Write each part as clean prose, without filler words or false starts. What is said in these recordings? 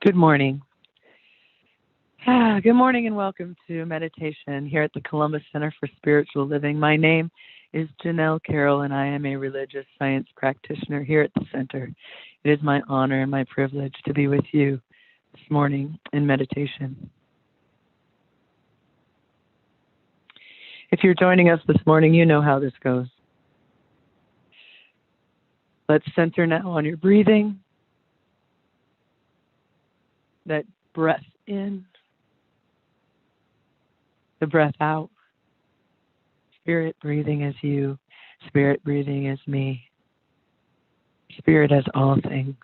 Good morning. Good morning and welcome to meditation here at the Columbus Center for Spiritual Living. My name is Janelle Carroll and I am a religious science practitioner here at the center. It is my honor and my privilege to be with you this morning in meditation. If you're joining us this morning, you know how this goes. Let's center now on your breathing. That breath in, the breath out. Spirit breathing as you, Spirit breathing as me. Spirit as all things.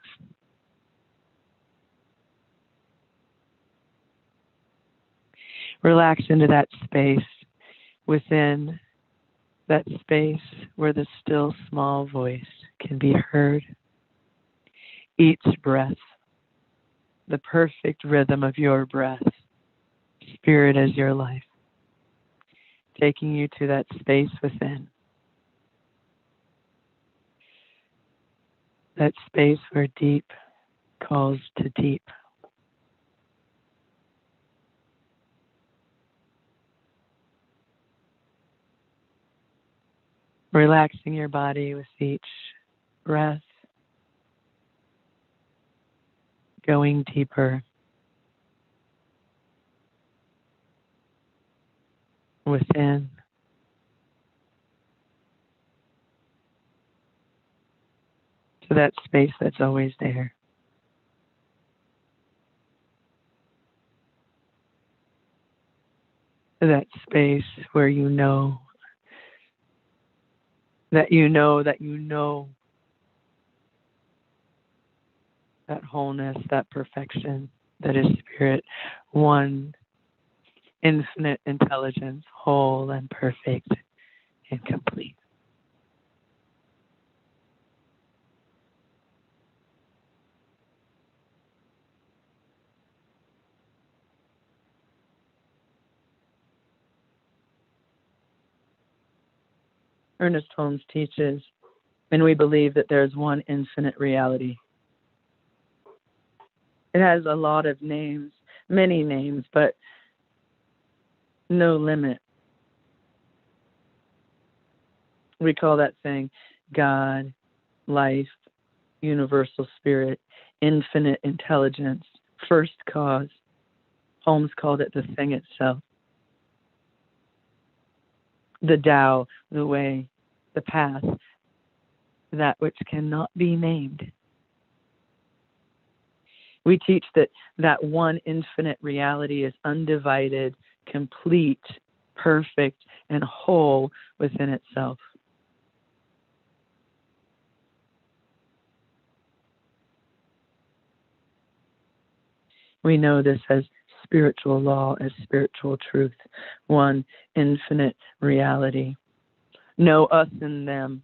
Relax into that space within that space where the still small voice can be heard. Each breath, the perfect rhythm of your breath, Spirit as your life, taking you to that space within. That space where deep calls to deep. Relaxing your body with each breath, going deeper within. To that space that's always there. To that space where you know that you know that you know that wholeness, that perfection, that is Spirit, one infinite intelligence, whole and perfect and complete. Ernest Holmes teaches, and we believe that there's one infinite reality. It has a lot of names, many names, but no limit. We call that thing God, life, universal spirit, infinite intelligence, first cause. Holmes called it the thing itself. The Tao, the way, the path, that which cannot be named. We teach that one infinite reality is undivided, complete, perfect, and whole within itself. We know this as spiritual law, as spiritual truth, one infinite reality. No us and them,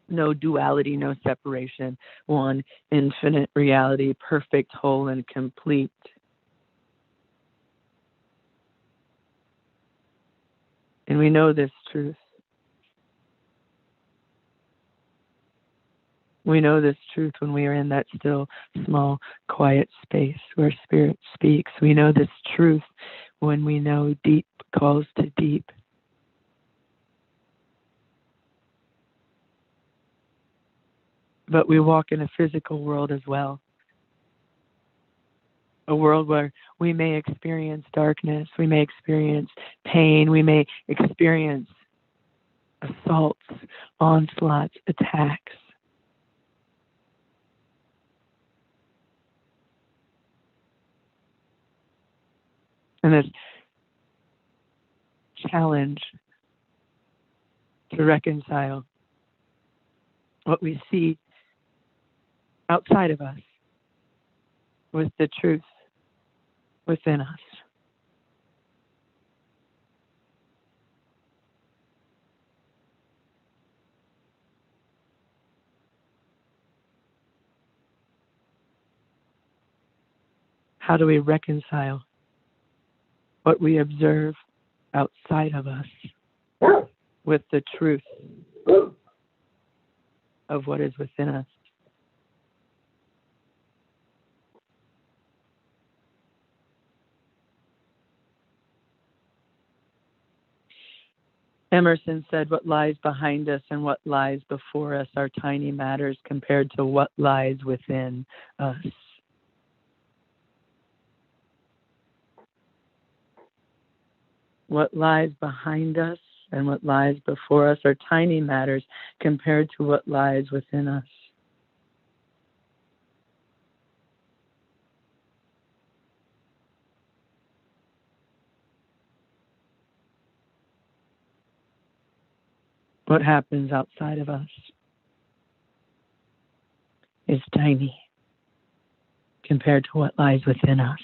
no duality, no separation, one infinite reality, perfect, whole, and complete. And we know this truth. We know this truth when we are in that still, small, quiet space where Spirit speaks. We know this truth when we know deep calls to deep. But we walk in a physical world as well. A world where we may experience darkness, we may experience pain, we may experience assaults, onslaughts, attacks. And this challenge to reconcile what we see outside of us with the truth within us. How do we reconcile what we observe outside of us with the truth of what is within us? Emerson said, what lies behind us and what lies before us are tiny matters compared to what lies within us. What lies behind us and what lies before us are tiny matters compared to what lies within us. What happens outside of us is tiny compared to what lies within us.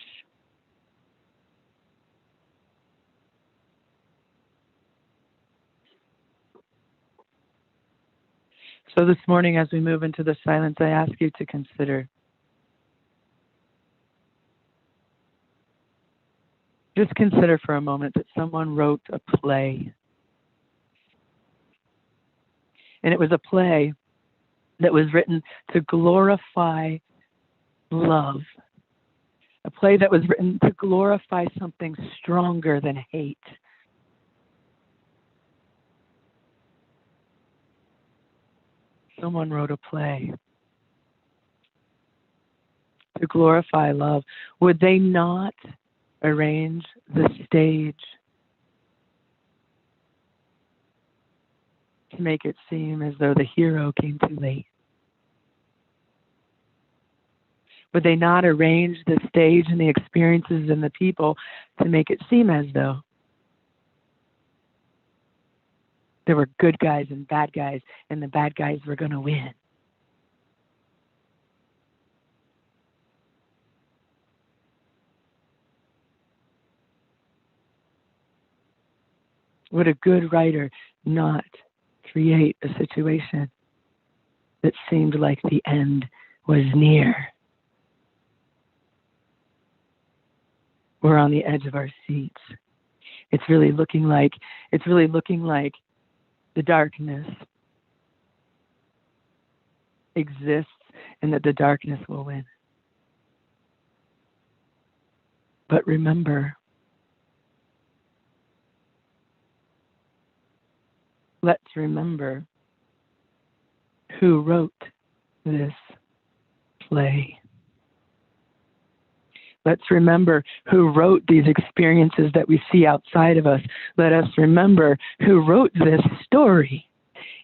So this morning, as we move into the silence, I ask you to consider, just consider for a moment that someone wrote a play. And it was a play that was written to glorify love. A play that was written to glorify something stronger than hate. Someone wrote a play to glorify love. Would they not arrange the stage to make it seem as though the hero came too late? Would they not arrange the stage and the experiences and the people to make it seem as though there were good guys and the bad guys were going to win? Would a good writer not create a situation that seemed like the end was near? We're on the edge of our seats. It's really looking like the darkness exists and that the darkness will win. But remember, let's remember who wrote this play. Let's remember who wrote these experiences that we see outside of us. Let us remember who wrote this story.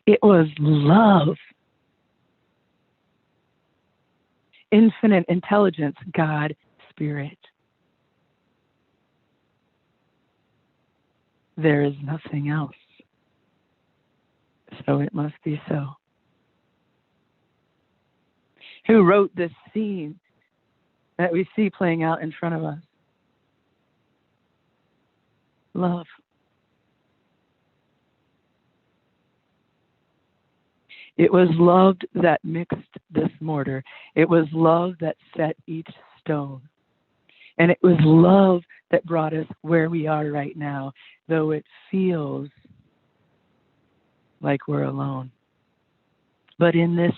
It was love. Infinite intelligence, God, Spirit. There is nothing else. So it must be so. Who wrote this scene that we see playing out in front of us? Love. It was love that mixed this mortar. It was love that set each stone. And it was love that brought us where we are right now, though it feels like we're alone. But in this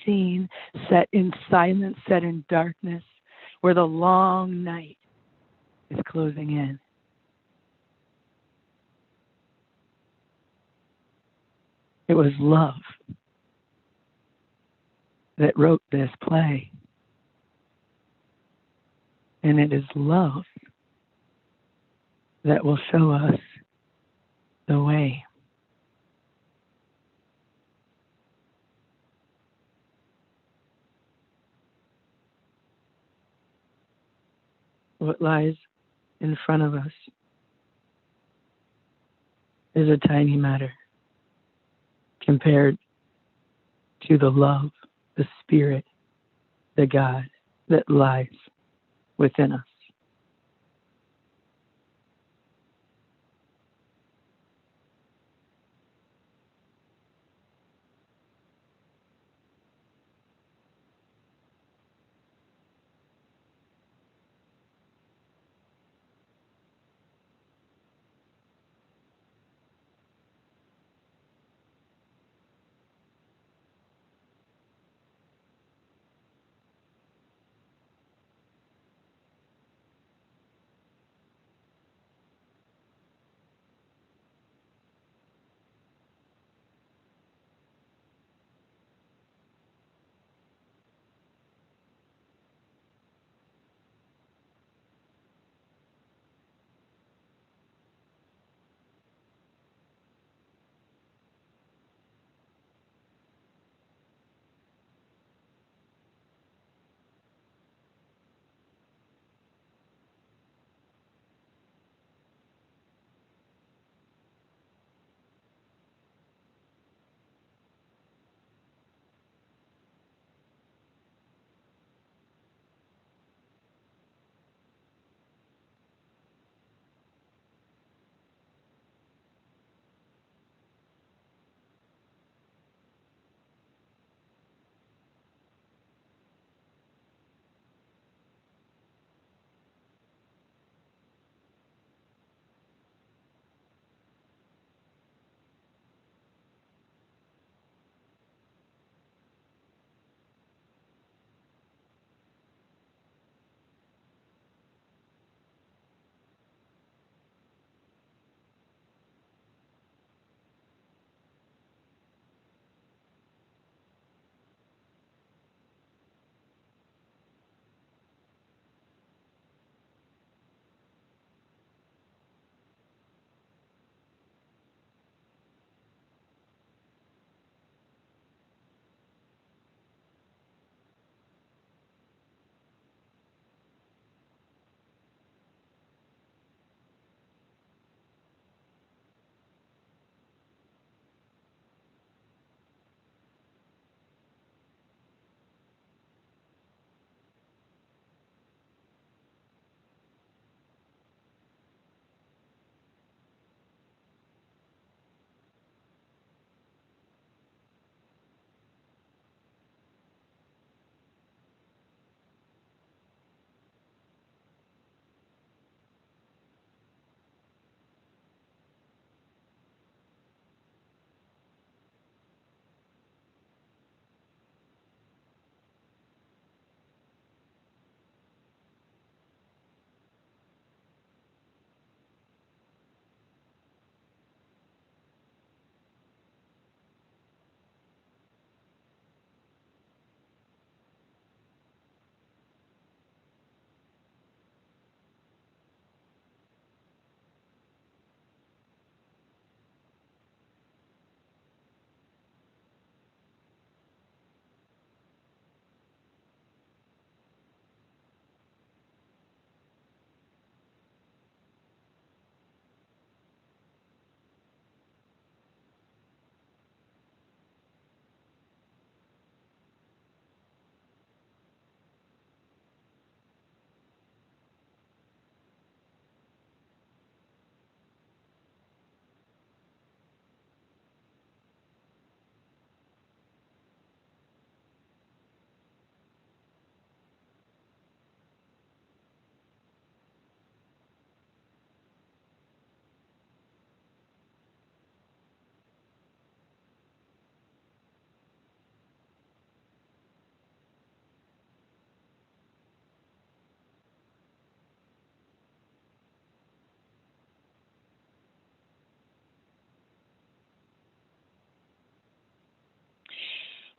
scene, set in silence, set in darkness, where the long night is closing in, it was love that wrote this play. And it is love that will show us the way. What lies in front of us is a tiny matter compared to the love, the Spirit, the God that lies within us.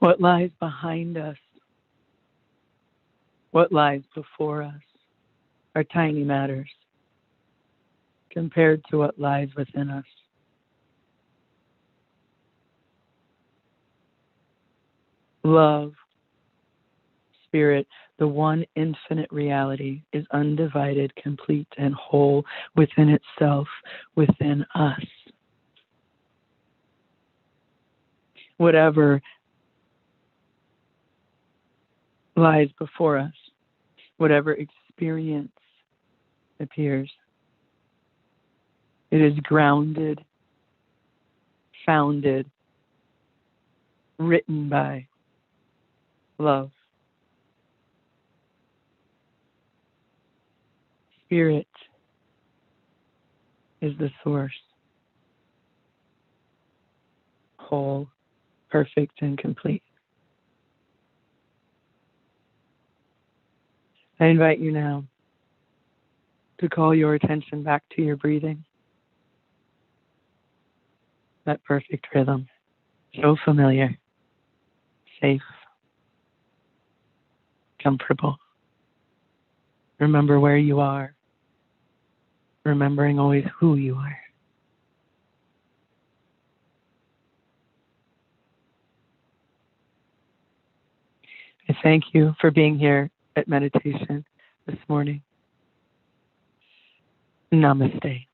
What lies behind us, what lies before us are tiny matters compared to what lies within us. Love, spirit, the one infinite reality is undivided, complete, and whole within itself, within us. Whatever lies before us, whatever experience appears, it is grounded, founded, written by love. Spirit is the source, whole, perfect, and complete. I invite you now to call your attention back to your breathing. That perfect rhythm, so familiar, safe, comfortable. Remember where you are, remembering always who you are. I thank you for being here at meditation this morning. Namaste.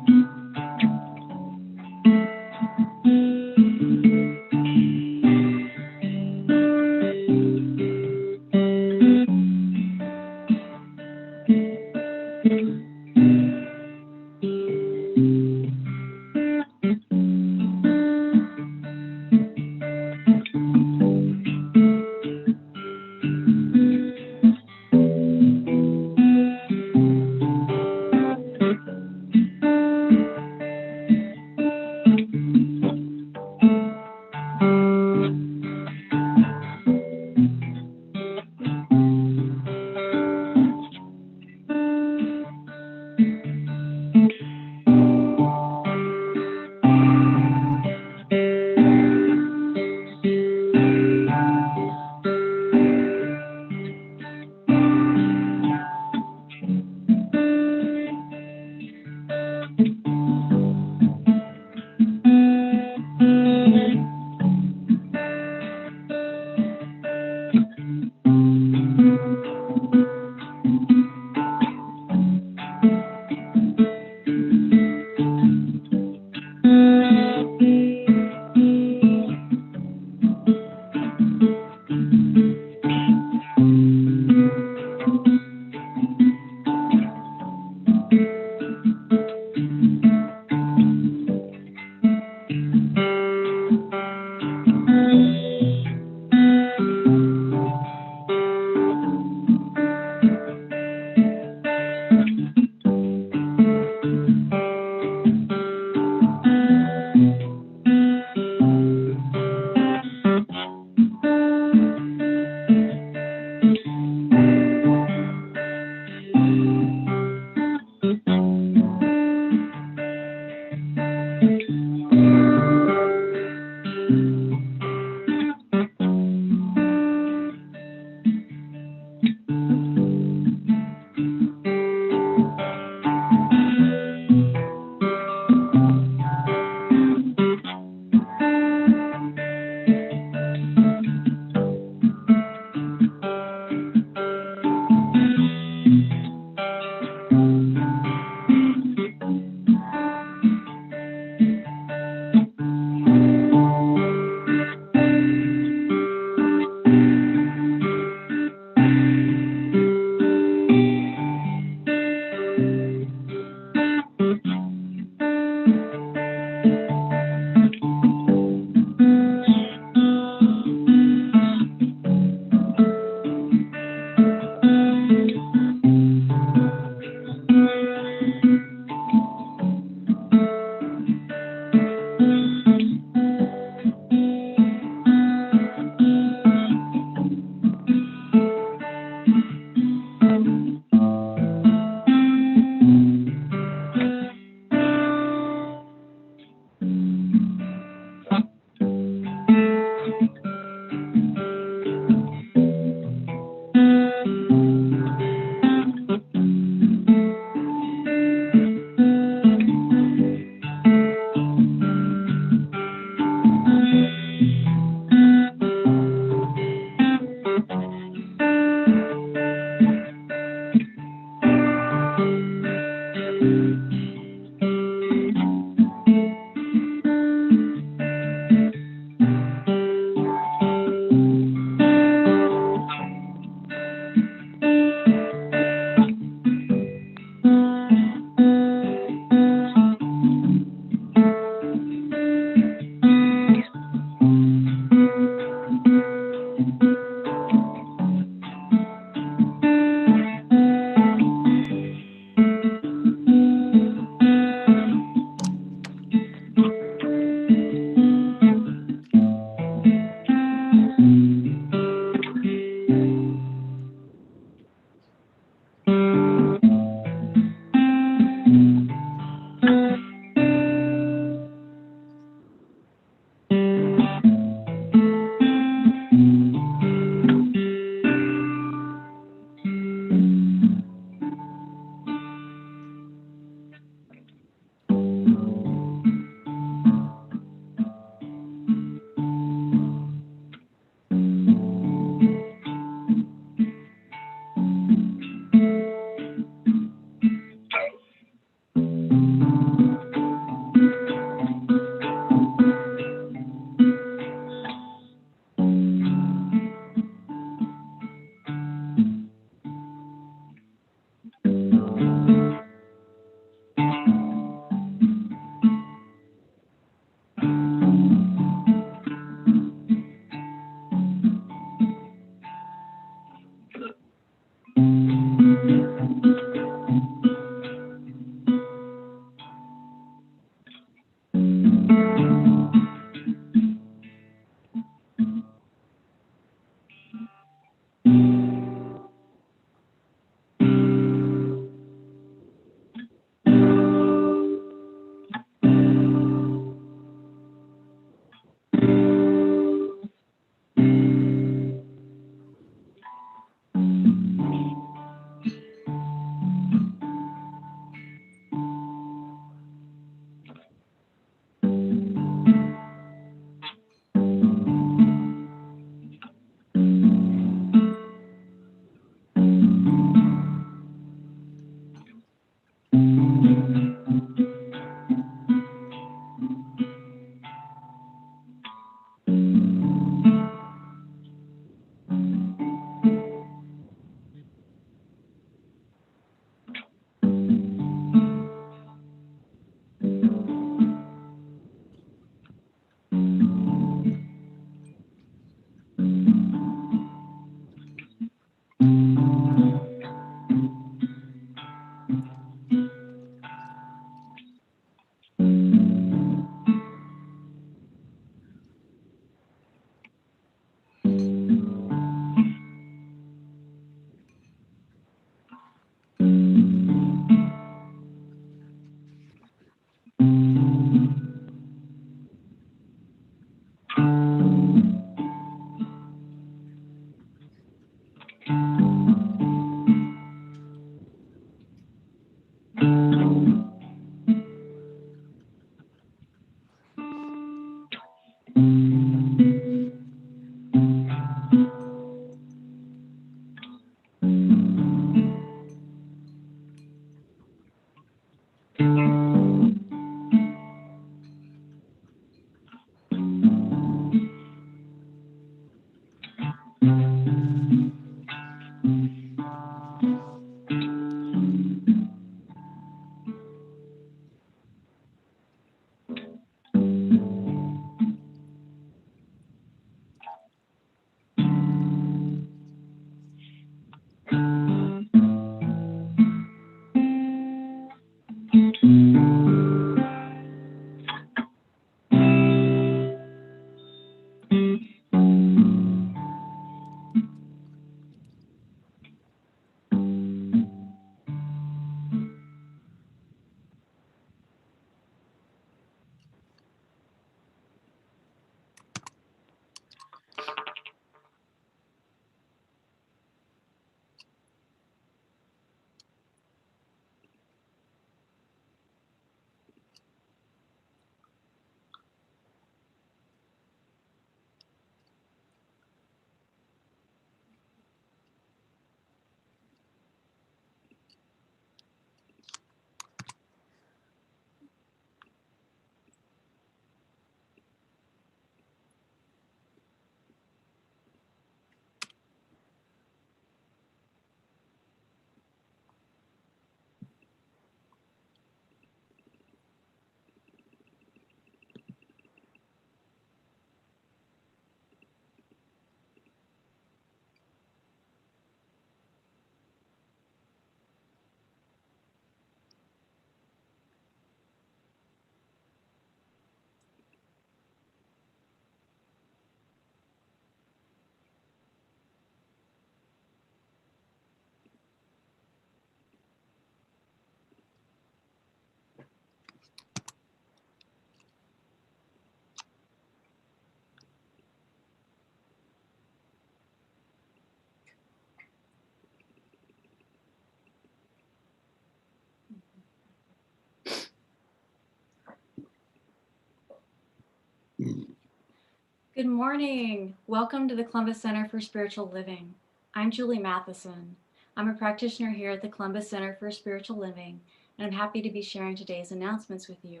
Good morning. Welcome to the Columbus Center for Spiritual Living. I'm Julie Matheson. I'm a practitioner here at the Columbus Center for Spiritual Living, and I'm happy to be sharing today's announcements with you.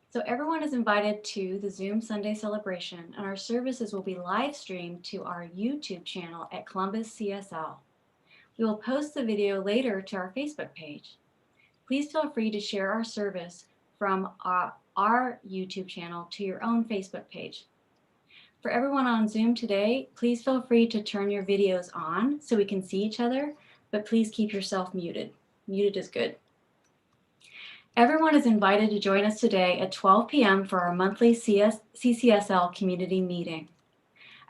So everyone is invited to the Zoom Sunday celebration, and our services will be live streamed to our YouTube channel at Columbus CSL. We will post the video later to our Facebook page. Please feel free to share our service from our YouTube channel to your own Facebook page. For everyone on Zoom today, please feel free to turn your videos on so we can see each other, but please keep yourself muted. Muted is good. Everyone is invited to join us today at 12 p.m. for our monthly CCSL community meeting.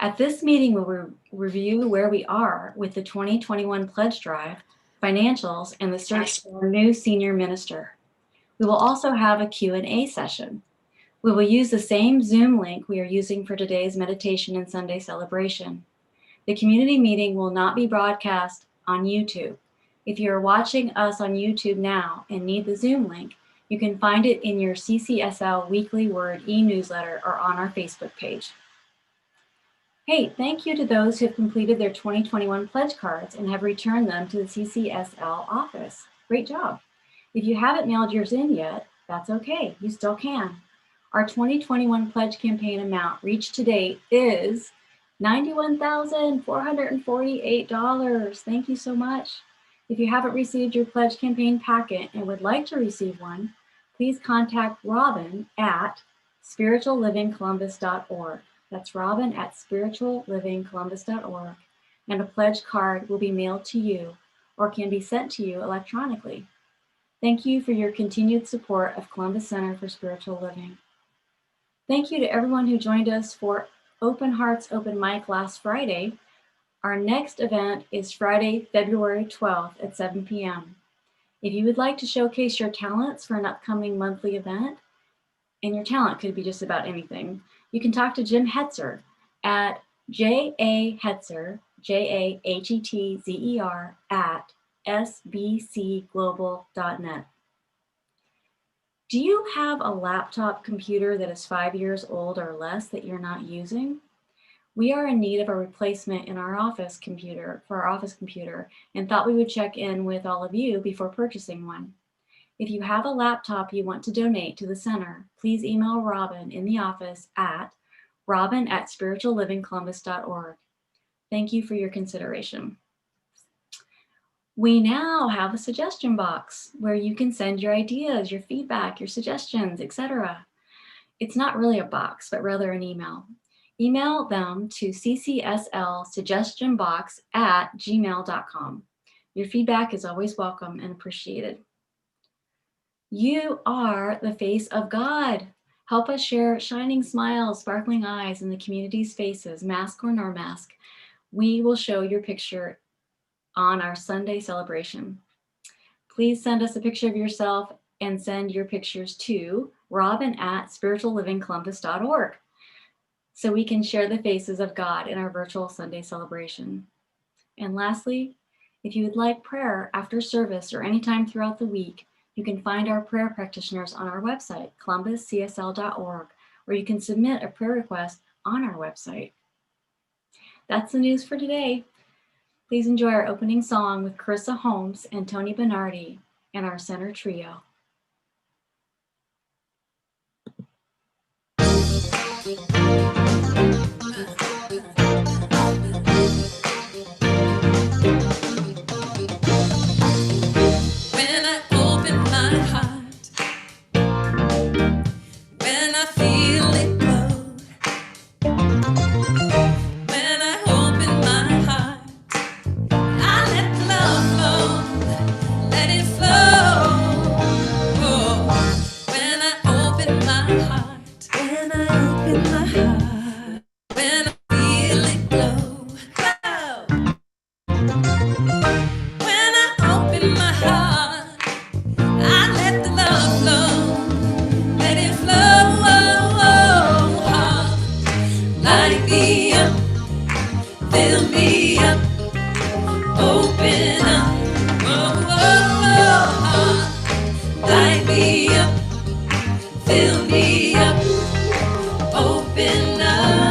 At this meeting, we'll review where we are with the 2021 pledge drive, financials, and the search for a new senior minister. We will also have a Q&A session. We will use the same Zoom link we are using for today's meditation and Sunday celebration. The community meeting will not be broadcast on YouTube. If you are watching us on YouTube now and need the Zoom link, you can find it in your CCSL Weekly Word e-newsletter or on our Facebook page. Hey, thank you to those who have completed their 2021 pledge cards and have returned them to the CCSL office. Great job. If you haven't mailed yours in yet, that's okay, you still can. Our 2021 pledge campaign amount reached to date is $91,448. Thank you so much. If you haven't received your pledge campaign packet and would like to receive one, please contact Robin at spirituallivingcolumbus.org. That's Robin at spirituallivingcolumbus.org, and a pledge card will be mailed to you or can be sent to you electronically. Thank you for your continued support of Columbus Center for Spiritual Living. Thank you to everyone who joined us for Open Hearts Open Mic last Friday. Our next event is Friday, February 12th at 7 p.m. If you would like to showcase your talents for an upcoming monthly event, and your talent could be just about anything, you can talk to Jim Hetzer at jahetzer, Jahetzer at sbcglobal.net. Do you have a laptop computer that is 5 years old or less that you're not using? We are in need of a replacement in our office computer and thought we would check in with all of you before purchasing one. If you have a laptop you want to donate to the center, please email Robin in the office at robin@spirituallivingcolumbus.org. Thank you for your consideration. We now have a suggestion box where you can send your ideas, your feedback, your suggestions, etc. It's not really a box, but rather an email. Email them to ccslsuggestionbox@gmail.com. Your feedback is always welcome and appreciated. You are the face of God. Help us share shining smiles, sparkling eyes in the community's faces, mask or no mask. We will show your picture on our Sunday celebration. Please send us a picture of yourself and send your pictures to robin@spirituallivingcolumbus.org so we can share the faces of God in our virtual Sunday celebration. And lastly, if you would like prayer after service or anytime throughout the week, you can find our prayer practitioners on our website, columbuscsl.org, or you can submit a prayer request on our website. That's the news for today. Please enjoy our opening song with Carissa Holmes and Tony Bernardi and our center trio. When I open my heart, when I feel it glow, when I open my heart, I let love flow, let it flow. Oh, when I open my heart, when I open my heart, when I feel it glow, glow. When I open my heart, I let the love flow, let it flow. Light me up, fill me up, open up. Light me up, fill me up, open up.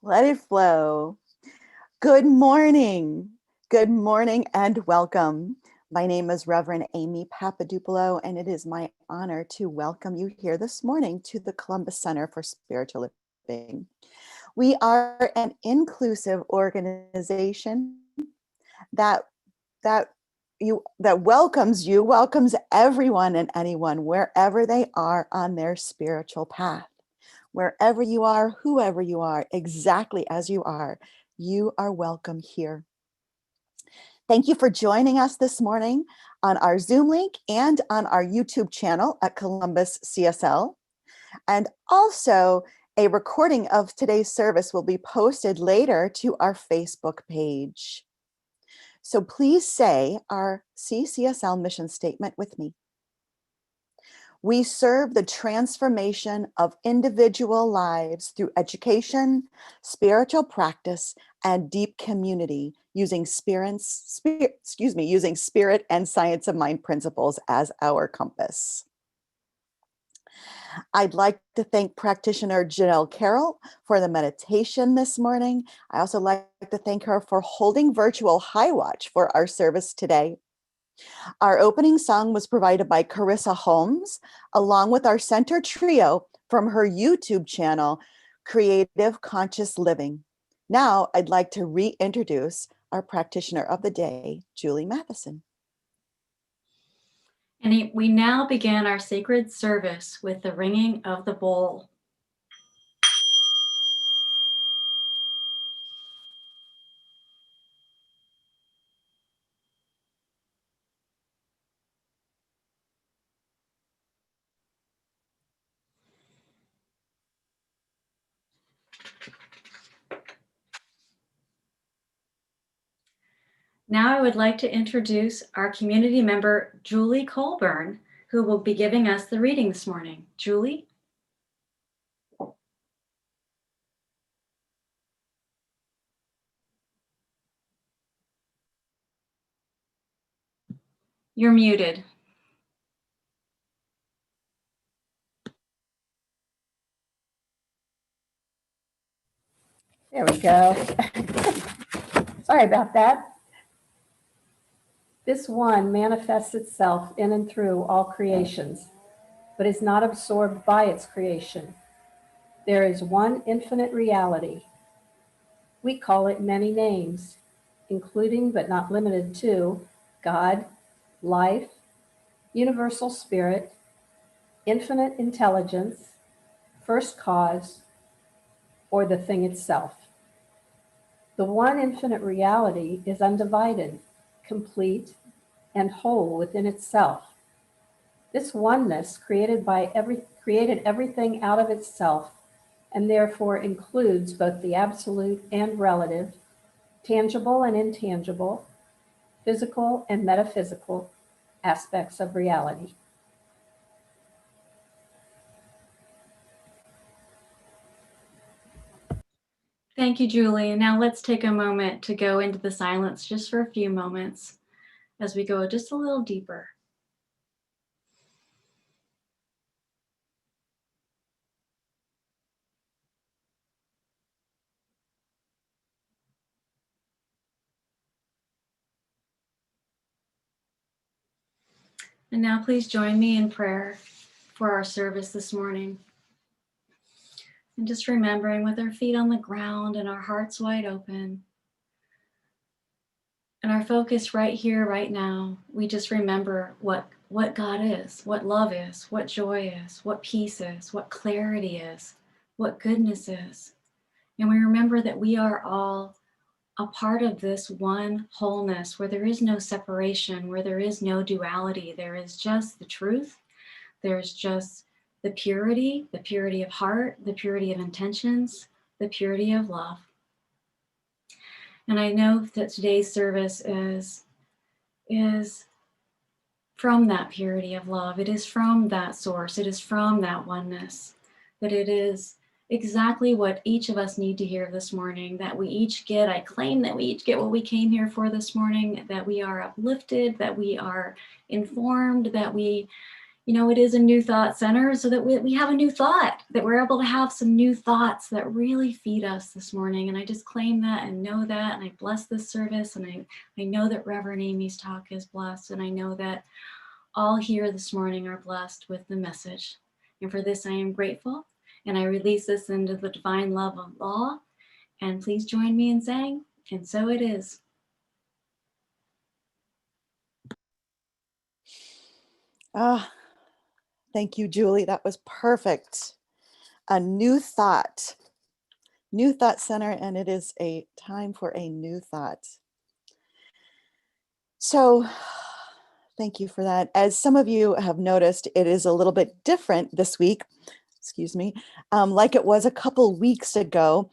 Let it flow. Good morning. Good morning and welcome. My name is Reverend Amy Papadoupolo, and it is my honor to welcome you here this morning to the Columbus Center for Spiritual Living. We are an inclusive organization that welcomes everyone and anyone wherever they are on their spiritual path. Wherever you are, whoever you are, exactly as you are welcome here. Thank you for joining us this morning on our Zoom link and on our YouTube channel at Columbus CSL. And also, a recording of today's service will be posted later to our Facebook page. So please say our CCSL mission statement with me. We serve the transformation of individual lives through education, spiritual practice, and deep community using spirit and science of mind principles as our compass. I'd like to thank practitioner Janelle Carroll for the meditation this morning. I also like to thank her for holding virtual high watch for our service today. Our opening song was provided by Carissa Holmes, along with our center trio from her YouTube channel, Creative Conscious Living. Now, I'd like to reintroduce our practitioner of the day, Julie Matheson. And we now begin our sacred service with the ringing of the bowl. Now I would like to introduce our community member, Julie Colburn, who will be giving us the reading this morning. Julie? You're muted. There we go. Sorry about that. This one manifests itself in and through all creations, but is not absorbed by its creation. There is one infinite reality. We call it many names, including but not limited to God, life, universal spirit, infinite intelligence, first cause, or the thing itself. The one infinite reality is undivided, complete, and whole within itself. This oneness created everything out of itself, and therefore includes both the absolute and relative, tangible and intangible, physical and metaphysical aspects of reality. Thank you, Julie. And now let's take a moment to go into the silence just for a few moments as we go just a little deeper. And now please join me in prayer for our service this morning. And just remembering with our feet on the ground and our hearts wide open. And our focus right here, right now, we just remember what God is, what love is, what joy is, what peace is, what clarity is, what goodness is. And we remember that we are all a part of this one wholeness where there is no separation, where there is no duality. There is just the truth. There's just the purity of heart, the purity of intentions, the purity of love. And I know that today's service is from that purity of love. It is from that source. It is from that oneness. That it is exactly what each of us need to hear this morning, that we each get, I claim that we each get what we came here for this morning, that we are uplifted, that we are informed, that we It is a new thought center, so that we have a new thought, that we're able to have some new thoughts that really feed us this morning. And I just claim that and know that, and I bless this service, and I know that Reverend Amy's talk is blessed, and I know that all here this morning are blessed with the message. And for this, I am grateful, and I release this into the divine love of all. And please join me in saying, and so it is. Ah, thank you, Julie. That was perfect. A new thought center, and it is a time for a new thought. So thank you for that. As some of you have noticed, it is a little bit different this week, excuse me, like it was a couple weeks ago.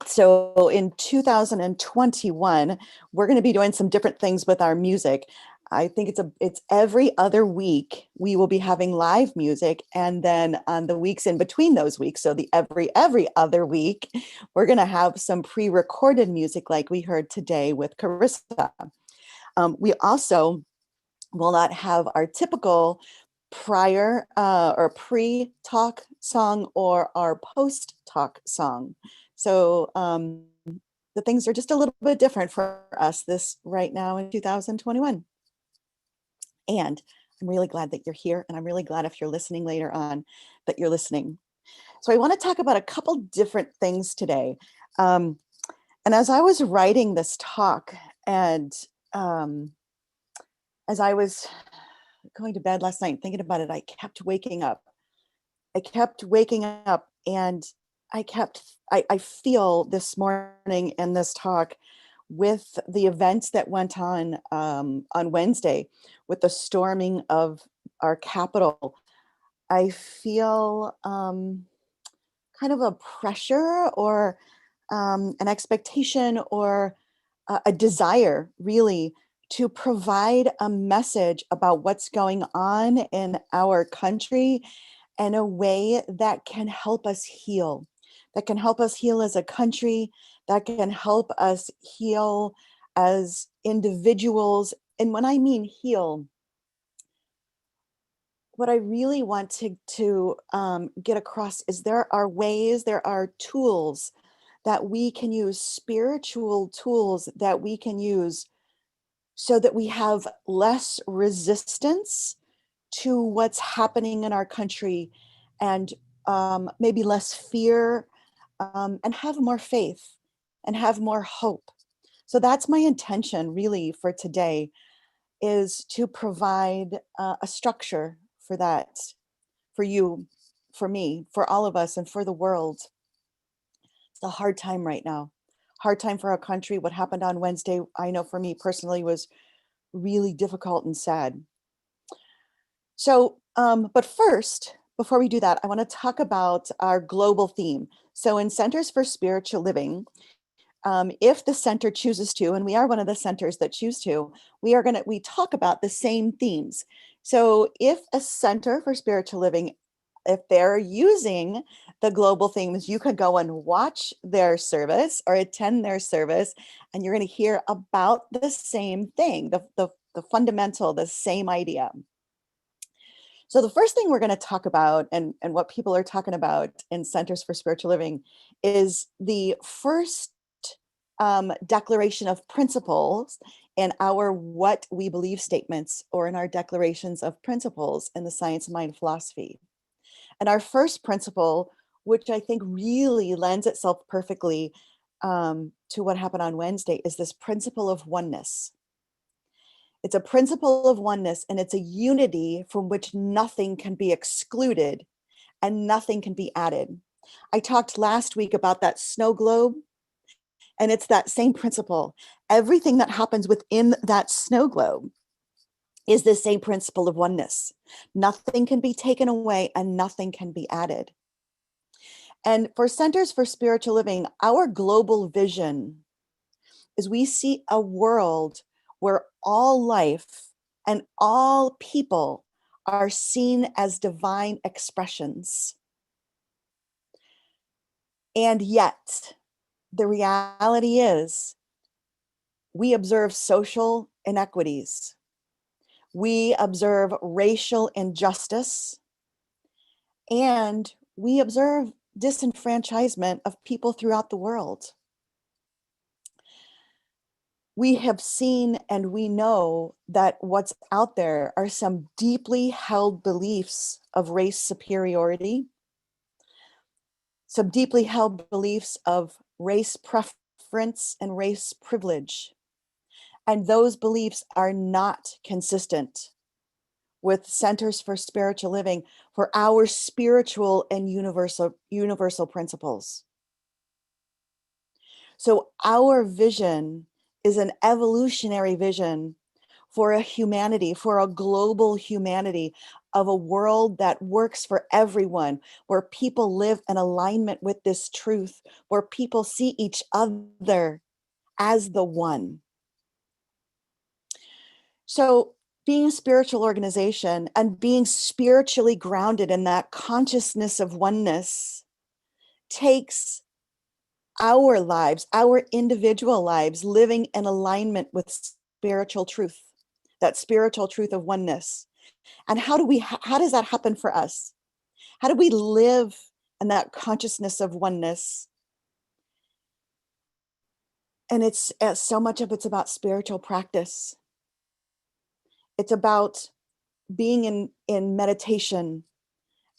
So in 2021, we're going to be doing some different things with our music. I think it's every other week we will be having live music, and then on the weeks in between those weeks, so the every other week, we're going to have some pre-recorded music like we heard today with Carissa. We also will not have our typical prior or pre-talk song or our post-talk song. So the things are just a little bit different for us this right now in 2021. And I'm really glad that you're here, and I'm really glad if you're listening later on that you're listening. So I want to talk about a couple different things today. And as I was writing this talk, and as I was going to bed last night and thinking about it, I kept waking up. And I feel this morning in this talk with the events that went on Wednesday with the storming of our Capitol. I feel kind of a pressure or an expectation or a desire really to provide a message about what's going on in our country in a way that can help us heal, as a country, that can help us heal as individuals. And when I mean heal, what I really want to get across is there are tools that we can use, spiritual tools that we can use so that we have less resistance to what's happening in our country, and maybe less fear, and have more faith and have more hope. So that's my intention really for today, is to provide a structure for that, for you, for me, for all of us, and for the world. It's a hard time right now. Hard time for our country. What happened on Wednesday, I know for me personally, was really difficult and sad. So, but first, before we do that, I want to talk about our global theme. So in Centers for Spiritual Living, if the center chooses to, and we are one of the centers that choose to, we talk about the same themes. So if a Center for Spiritual Living, if they're using the global themes, you could go and watch their service or attend their service, and you're going to hear about the same thing, the fundamental, the same idea. So the first thing we're going to talk about, and what people are talking about in Centers for Spiritual Living, is the first declaration of principles in our what we believe statements, or in our declarations of principles in the Science of Mind philosophy. And our first principle, which I think really lends itself perfectly to what happened on Wednesday, is this principle of oneness. It's a principle of oneness, and it's a unity from which nothing can be excluded and nothing can be added. I talked last week about that snow globe, and it's that same principle. Everything that happens within that snow globe is the same principle of oneness. Nothing can be taken away and nothing can be added. And for Centers for Spiritual Living, our global vision is we see a world where all life and all people are seen as divine expressions. And yet, the reality is we observe social inequities. We observe racial injustice, and we observe disenfranchisement of people throughout the world. We have seen and we know that what's out there are some deeply held beliefs of race superiority, some deeply held beliefs of race preference and race privilege. And those beliefs are not consistent with Centers for Spiritual Living for our spiritual and universal principles. So our vision is an evolutionary vision for a humanity, for a global humanity of a world that works for everyone, where people live in alignment with this truth, where people see each other as the one. So being a spiritual organization and being spiritually grounded in that consciousness of oneness takes our lives, our individual lives, living in alignment with spiritual truth, that spiritual truth of oneness. And how does that happen for us? How do we live in that consciousness of oneness? And it's so much of it's about spiritual practice. It's about being in meditation.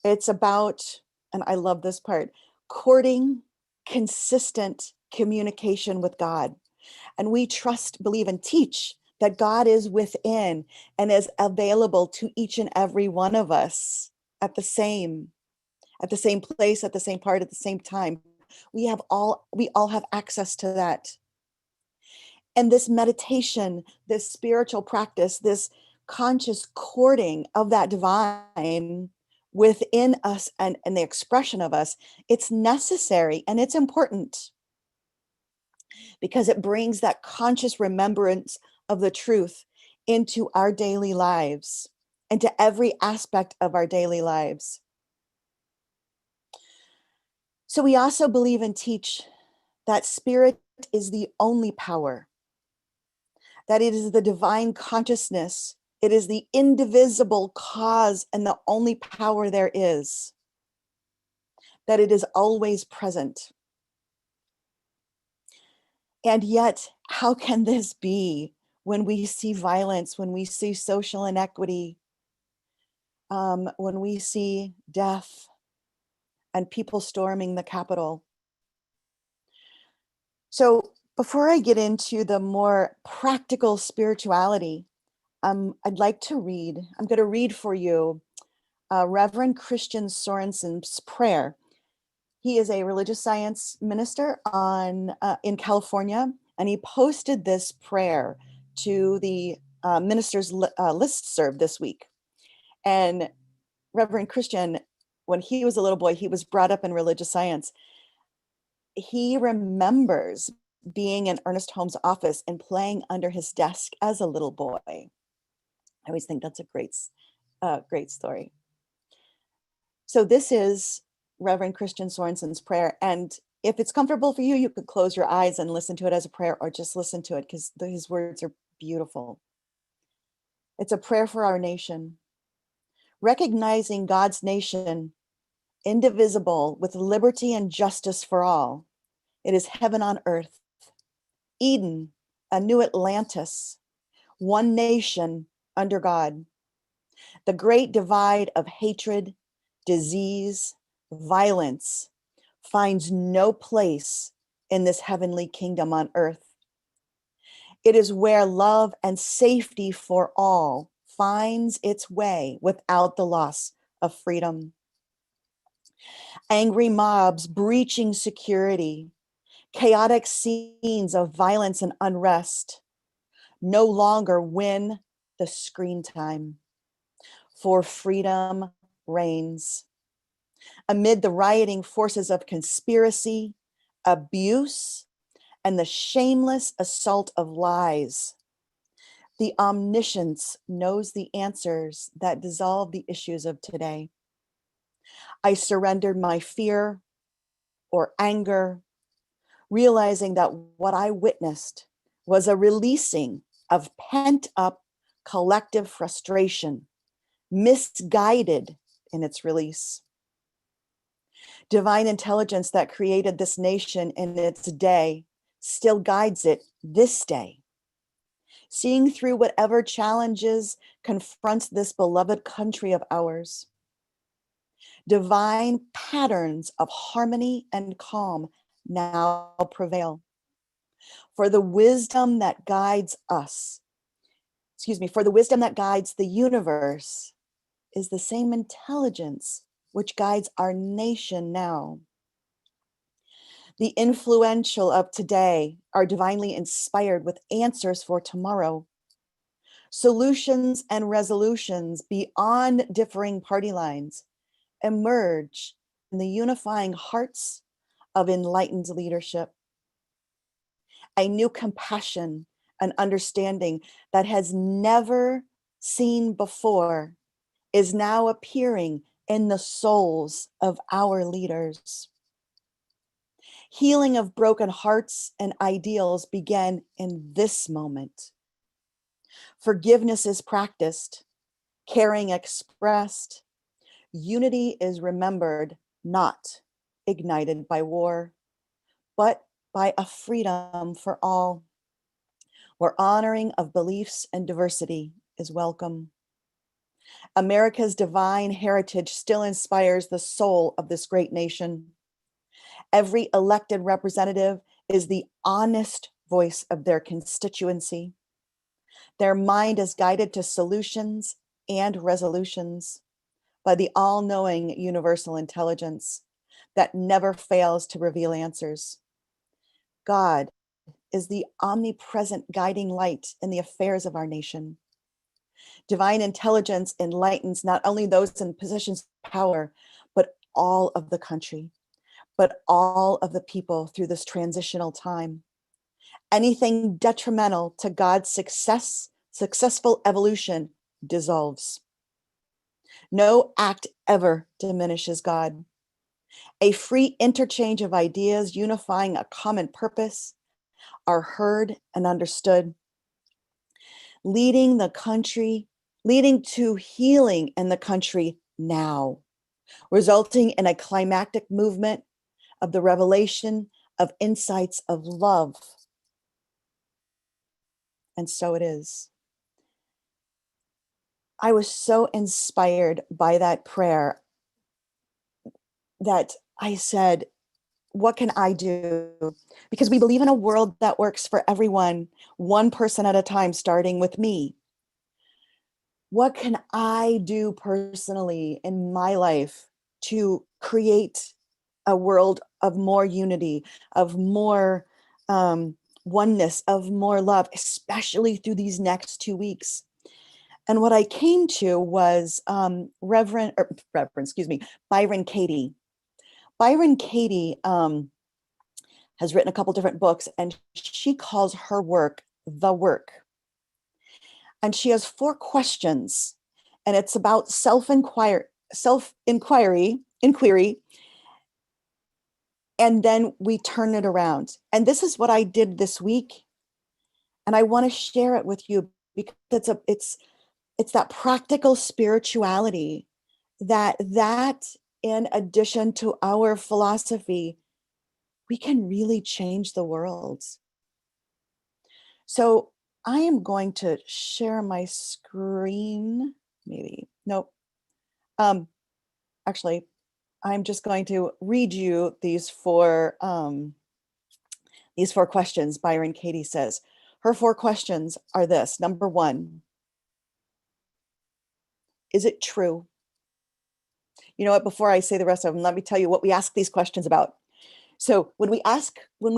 It's about, and I love this part, courting consistent communication with God. And we trust, believe, and teach that God is within and is available to each and every one of us at the same place, at the same part, at the same time. We all have access to that. And this meditation, this spiritual practice, this conscious courting of that divine within us and the expression of us, it's necessary and it's important because it brings that conscious remembrance of the truth into our daily lives, into every aspect of our daily lives. So we also believe and teach that spirit is the only power, that it is the divine consciousness, it is the indivisible cause and the only power there is, that it is always present. And yet, how can this be when we see violence, when we see social inequity, when we see death and people storming the Capitol? So before I get into the more practical spirituality, I'd like to read, I'm going to read for you Reverend Christian Sorensen's prayer. He is a religious science minister in California, and he posted this prayer to the ministers listserv this week. And Reverend Christian, when he was a little boy, he was brought up in religious science. He remembers being in Ernest Holmes' office and playing under his desk as a little boy. I always think that's a great story. So this is Reverend Christian Sorensen's prayer. And if it's comfortable for you, you could close your eyes and listen to it as a prayer or just listen to it because his words are beautiful. It's a prayer for our nation. Recognizing God's nation, indivisible with liberty and justice for all. It is heaven on earth, Eden, a new Atlantis, one nation under God. The great divide of hatred, disease, violence finds no place in this heavenly kingdom on earth. It is where love and safety for all finds its way without the loss of freedom. Angry mobs breaching security, chaotic scenes of violence and unrest no longer win the screen time, for freedom reigns. Amid the rioting forces of conspiracy, abuse, and the shameless assault of lies, the omniscience knows the answers that dissolve the issues of today. I surrendered my fear or anger, realizing that what I witnessed was a releasing of pent-up collective frustration, misguided in its release. Divine intelligence that created this nation in its day still guides it this day. Seeing through whatever challenges confronts this beloved country of ours. Divine patterns of harmony and calm now prevail. For the wisdom that guides us, for the wisdom that guides the universe is the same intelligence which guides our nation now. The influential of today are divinely inspired with answers for tomorrow. Solutions and resolutions beyond differing party lines emerge in the unifying hearts of enlightened leadership. A new compassion and understanding that has never seen before is now appearing in the souls of our leaders. Healing of broken hearts and ideals began in this moment. Forgiveness is practiced, caring expressed, unity is remembered, not ignited by war, but by a freedom for all, where honoring of beliefs and diversity is welcome. America's divine heritage still inspires the soul of this great nation. Every elected representative is the honest voice of their constituency. Their mind is guided to solutions and resolutions by the all-knowing universal intelligence that never fails to reveal answers. God is the omnipresent guiding light in the affairs of our nation. Divine intelligence enlightens not only those in positions of power, but all of the country, but all of the people through this transitional time. Anything detrimental to God's successful evolution dissolves. No act ever diminishes God. A free interchange of ideas unifying a common purpose are heard and understood, leading to healing in the country now, resulting in a climactic movement of the revelation of insights of love. And so it is. I was so inspired by that prayer that I said, what can I do? Because we believe in a world that works for everyone, one person at a time, starting with me. What can I do personally in my life to create a world of more unity, of more oneness, of more love, especially through these next 2 weeks? And what I came to was Byron Katie. Byron Katie has written a couple different books, and she calls her work The Work. And she has 4 questions, and it's about self-inquiry, and then we turn it around. And this is what I did this week, and I want to share it with you because it's that practical spirituality that in addition to our philosophy, we can really change the world. So I am going to share my screen, maybe, nope. Actually, I'm just going to read you these 4 questions. Byron Katie says, her 4 questions are this. Number 1, is it true? You know what, before I say the rest of them, let me tell you what we ask these questions about. So when we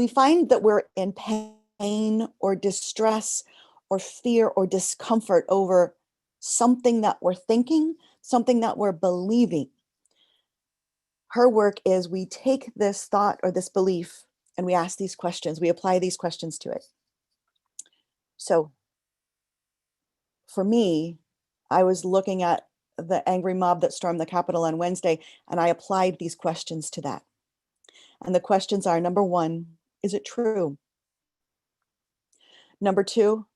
find that we're in pain or distress or fear or discomfort over something that we're thinking, something that we're believing, her work is we take this thought or this belief and we ask these questions, we apply these questions to it. So for me, I was looking at the angry mob that stormed the Capitol on Wednesday, and I applied these questions to that. And the questions are, number 1, is it true? Number 2,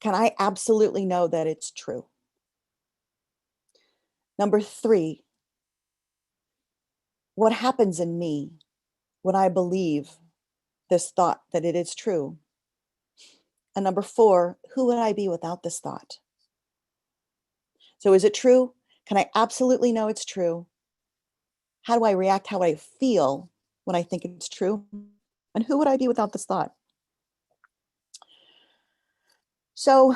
Can I absolutely know that it's true? Number 3, what happens in me when I believe this thought that it is true? And number 4, who would I be without this thought? So is it true? Can I absolutely know it's true? How do I react? How do I feel when I think it's true? And who would I be without this thought? So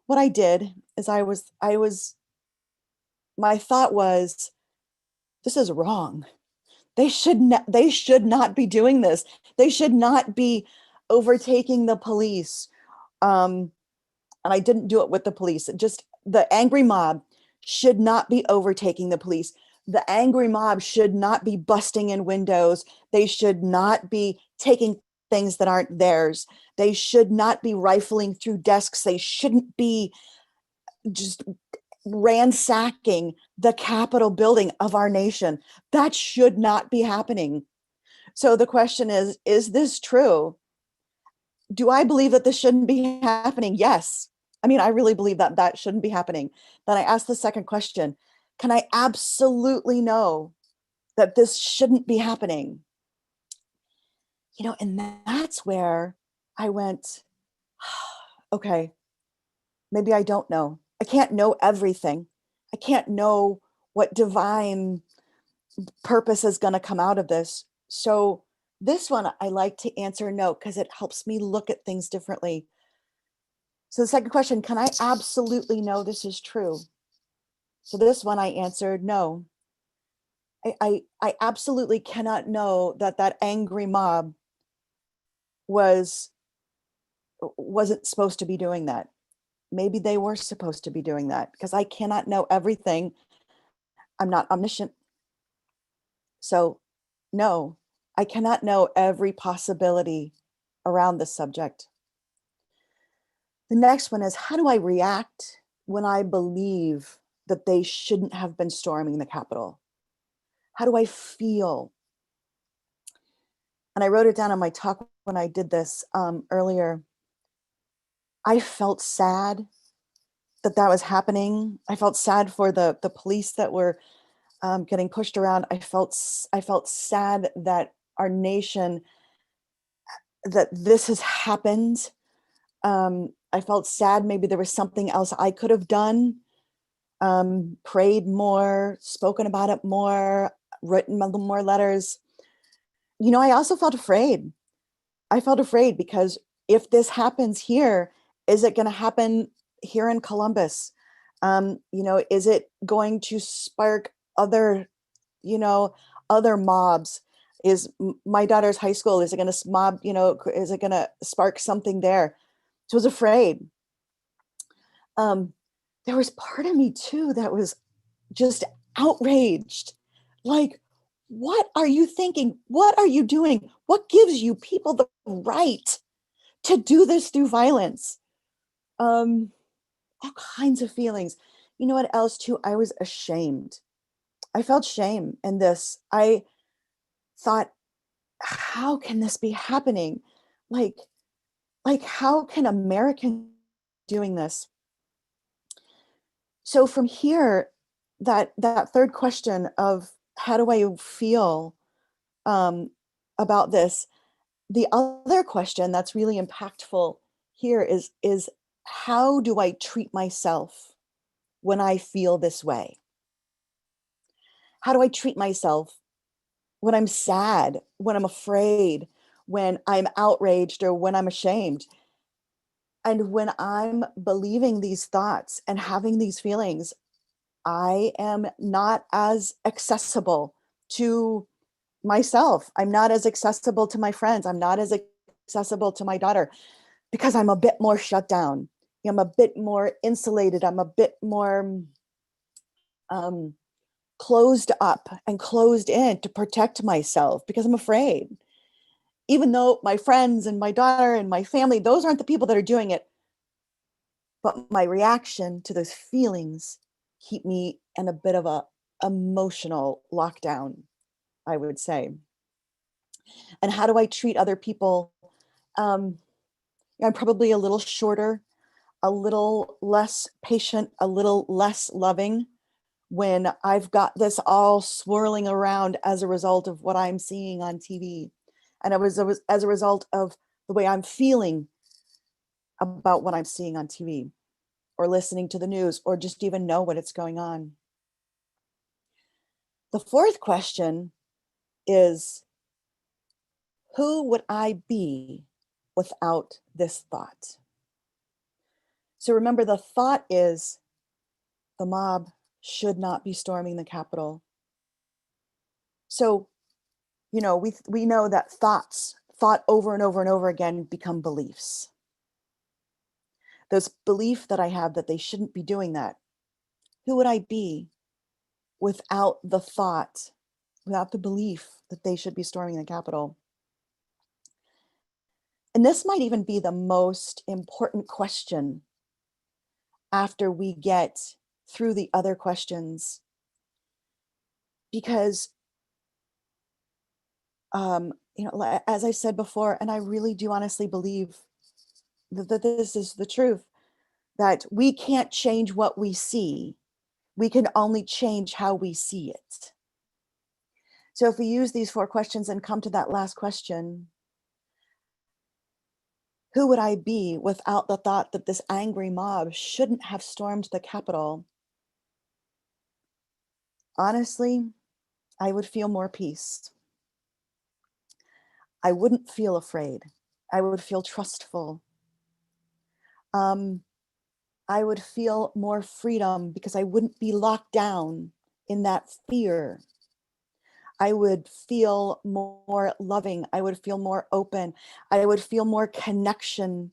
what I did is my thought was, this is wrong. They should not be doing this. They should not be overtaking the police. And I didn't do it with the police. Just the angry mob should not be overtaking the police. The angry mob should not be busting in windows. They should not be taking things that aren't theirs. They should not be rifling through desks. They shouldn't be just ransacking the Capitol building of our nation. That should not be happening. So the question is this true? Do I believe that this shouldn't be happening? Yes. I mean, I really believe that that shouldn't be happening. Then I asked the second question, can I absolutely know that this shouldn't be happening? And that's where I went, okay, maybe I don't know. I can't know everything. I can't know what divine purpose is going to come out of this. So this one, I like to answer no, because it helps me look at things differently. So the second question, can I absolutely know this is true? So this one I answered no. I absolutely cannot know that angry mob wasn't supposed to be doing that. Maybe they were supposed to be doing that, because I cannot know everything. I'm not omniscient. So no, I cannot know every possibility around this subject. The next one is, how do I react when I believe that they shouldn't have been storming the Capitol? How do I feel? And I wrote it down on my talk when I did this earlier. I felt sad that was happening. I felt sad for the police that were getting pushed around. I felt sad that our nation, that this has happened. I felt sad. Maybe there was something else I could have done. Prayed more, spoken about it more, written more letters. I also felt afraid. I felt afraid because if this happens here, is it going to happen here in Columbus? Is it going to spark other mobs? Is my daughter's high school, is it going to mob, is it going to spark something there? So I was afraid. There was part of me too that was just outraged. Like, what are you thinking? What are you doing? What gives you people the right to do this through violence? All kinds of feelings. You know what else too? I was ashamed. I felt shame in this. I thought, how can this be happening? Like how can Americans doing this? So from here, that third question of how do I feel about this? The other question that's really impactful here is how do I treat myself when I feel this way? How do I treat myself when I'm sad, when I'm afraid, when I'm outraged, or when I'm ashamed? And when I'm believing these thoughts and having these feelings, I am not as accessible to myself. I'm not as accessible to my friends. I'm not as accessible to my daughter because I'm a bit more shut down. I'm a bit more insulated. I'm a bit more closed up and closed in to protect myself because I'm afraid. Even though my friends and my daughter and my family, those aren't the people that are doing it. But my reaction to those feelings keep me in a bit of a emotional lockdown, I would say. And how do I treat other people? I'm probably a little shorter, a little less patient, a little less loving when I've got this all swirling around as a result of what I'm seeing on TV. And it was as a result of the way I'm feeling about what I'm seeing on TV or listening to the news or just even know what it's going on. The fourth question is, who would I be without this thought? So remember, the thought is the mob should not be storming the Capitol. So, you know, we know that thoughts thought over and over and over again become beliefs. This belief that I have that they shouldn't be doing that. Who would I be without the thought, without the belief that they should be storming the Capitol? And this might even be the most important question after we get through the other questions, because you know, as I said before, and I really do honestly believe that this is the truth, that we can't change what we see. We can only change how we see it. So if we use these 4 questions and come to that last question, who would I be without the thought that this angry mob shouldn't have stormed the Capitol? Honestly, I would feel more peace. I wouldn't feel afraid. I would feel trustful. I would feel more freedom because I wouldn't be locked down in that fear. I would feel more loving. I would feel more open. I would feel more connection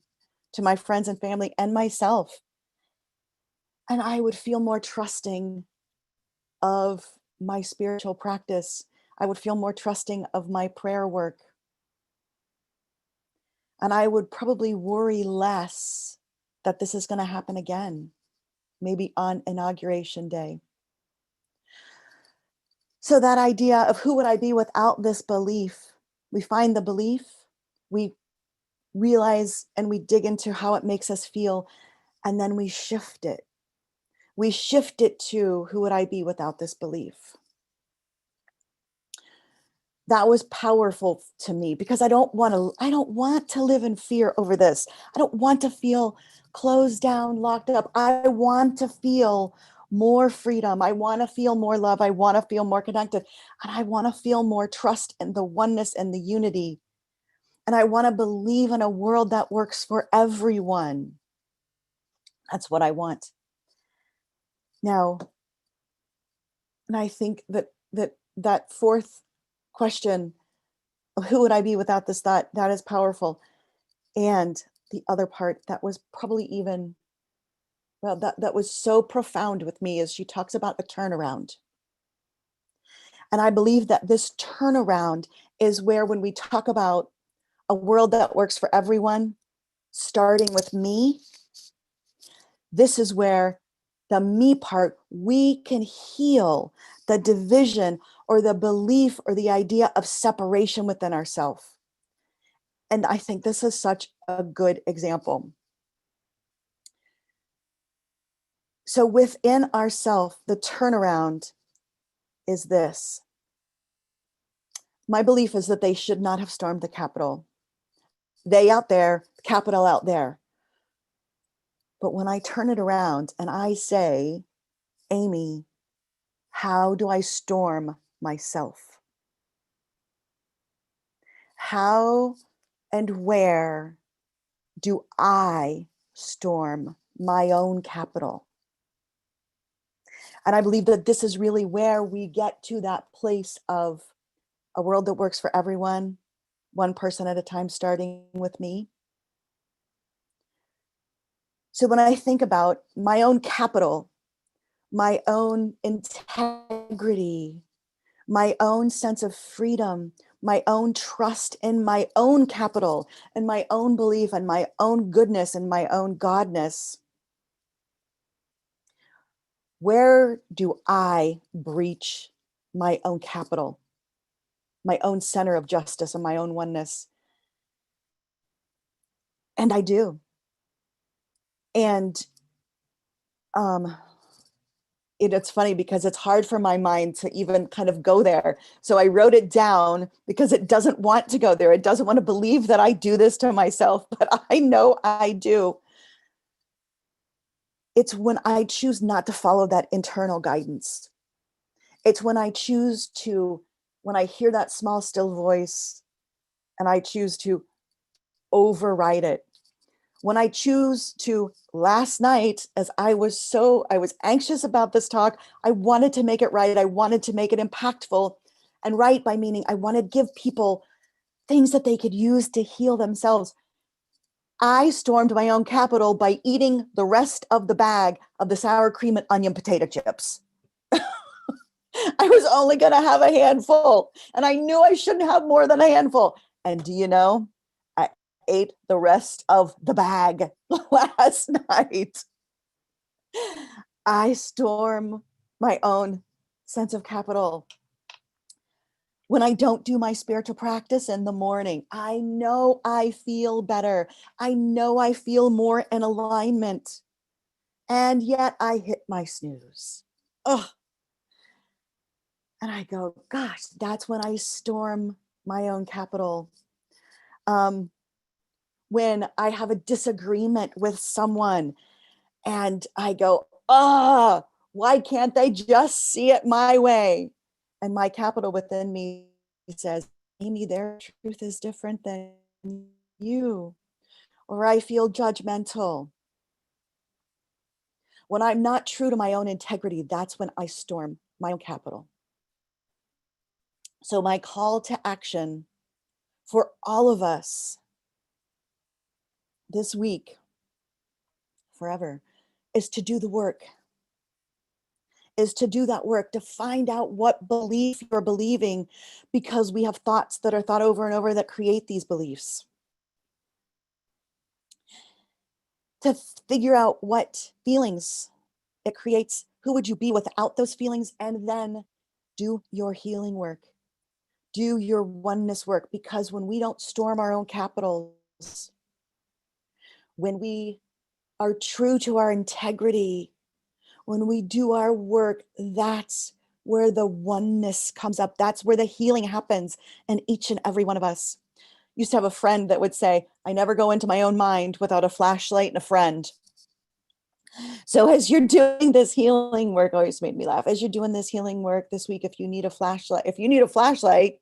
to my friends and family and myself. And I would feel more trusting of my spiritual practice. I would feel more trusting of my prayer work. And I would probably worry less that this is going to happen again, maybe on Inauguration Day. So that idea of who would I be without this belief, we find the belief, we realize and we dig into how it makes us feel, and then we shift it. We shift it to, who would I be without this belief? That was powerful to me because I don't want to live in fear over this. I don't want to feel closed down, locked up. I want to feel more freedom. I want to feel more love. I want to feel more connected. And I want to feel more trust in the oneness and the unity. And I want to believe in a world that works for everyone. That's what I want. Now, and I think that fourth question, who would I be without this thought? That is powerful. And the other part that was probably even, well, that was so profound with me is she talks about a turnaround. And I believe that this turnaround is where, when we talk about a world that works for everyone, starting with me, this is where the me part, we can heal the division or the belief or the idea of separation within ourselves. And I think this is such a good example. So within ourself, the turnaround is this. My belief is that they should not have stormed the Capitol. They out there, the Capitol out there. But when I turn it around and I say, Amy, how do I storm myself? How and where do I storm my own Capitol? And I believe that this is really where we get to that place of a world that works for everyone, one person at a time, starting with me. So when I think about my own Capitol, my own integrity, my own sense of freedom, my own trust in my own Capitol, and my own belief and my own goodness and my own godness, where do I breach my own Capitol, my own center of justice and my own oneness? And I do. And it's funny because it's hard for my mind to even kind of go there. So I wrote it down because it doesn't want to go there. It doesn't want to believe that I do this to myself, but I know I do. It's when I choose not to follow that internal guidance. It's when I choose to, when I hear that small, still voice and I choose to override it. When I choose to, last night, as I was anxious about this talk, I wanted to make it right. I wanted to make it impactful. And right by meaning, I wanted to give people things that they could use to heal themselves. I stormed my own Capitol by eating the rest of the bag of the sour cream and onion potato chips. I was only going to have a handful, and I knew I shouldn't have more than a handful. And do you know, I ate the rest of the bag last night. I storm my own sense of Capitol. When I don't do my spiritual practice in the morning, I know I feel better. I know I feel more in alignment. And yet I hit my snooze. Ugh. And I go, gosh, that's when I storm my own Capitol. When I have a disagreement with someone and I go, why can't they just see it my way? And my Capitol within me says, Amy, their truth is different than you. Or I feel judgmental. When I'm not true to my own integrity, that's when I storm my own Capitol. So my call to action for all of us this week, forever, is to do the work, is to do that work, to find out what belief you're believing, because we have thoughts that are thought over and over that create these beliefs. To figure out what feelings it creates, who would you be without those feelings, and then do your healing work. Do your oneness work, because when we don't storm our own capitals, when we are true to our integrity, when we do our work, that's where the oneness comes up. That's where the healing happens in each and every one of us. Used to have a friend that would say, I never go into my own mind without a flashlight and a friend. So as you're doing this healing work, always made me laugh. As you're doing this healing work this week, if you need a flashlight,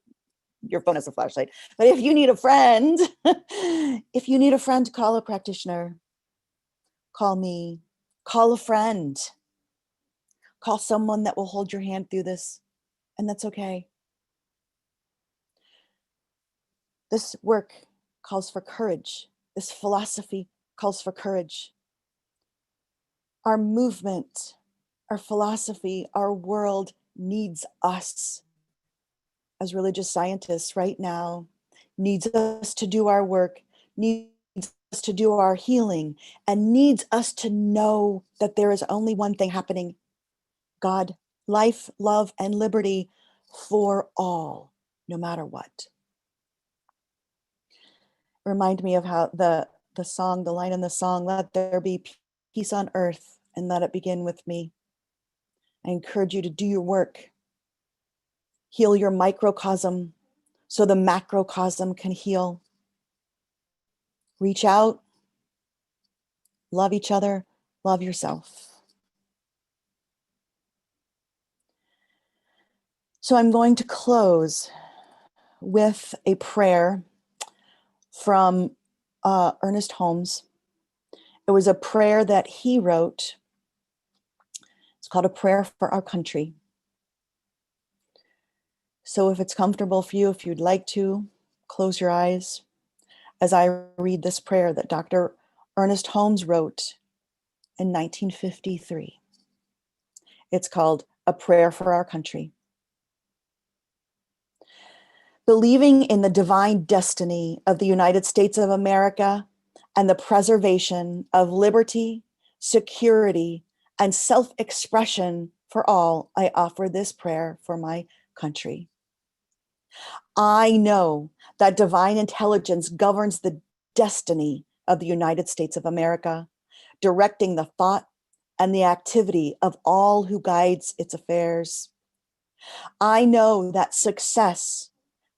your phone has a flashlight. But if you need a friend, call a practitioner, call me, call a friend, call someone that will hold your hand through this. And that's okay. This work calls for courage. This philosophy calls for courage. Our movement, our philosophy, our world needs us as religious scientists right now, needs us to do our work, needs us to do our healing, and needs us to know that there is only one thing happening: God, life, love, and liberty for all, no matter what. Remind me of how the line in the song, let there be peace on earth and let it begin with me. I encourage you to do your work. Heal your microcosm so the macrocosm can heal. Reach out, love each other, love yourself. So I'm going to close with a prayer from Ernest Holmes. It was a prayer that he wrote. It's called A Prayer for Our Country. So if it's comfortable for you, if you'd like to, close your eyes as I read this prayer that Dr. Ernest Holmes wrote in 1953. It's called A Prayer for Our Country. Believing in the divine destiny of the United States of America and the preservation of liberty, security, and self-expression for all, I offer this prayer for my country. I know that divine intelligence governs the destiny of the United States of America, directing the thought and the activity of all who guides its affairs. I know that success,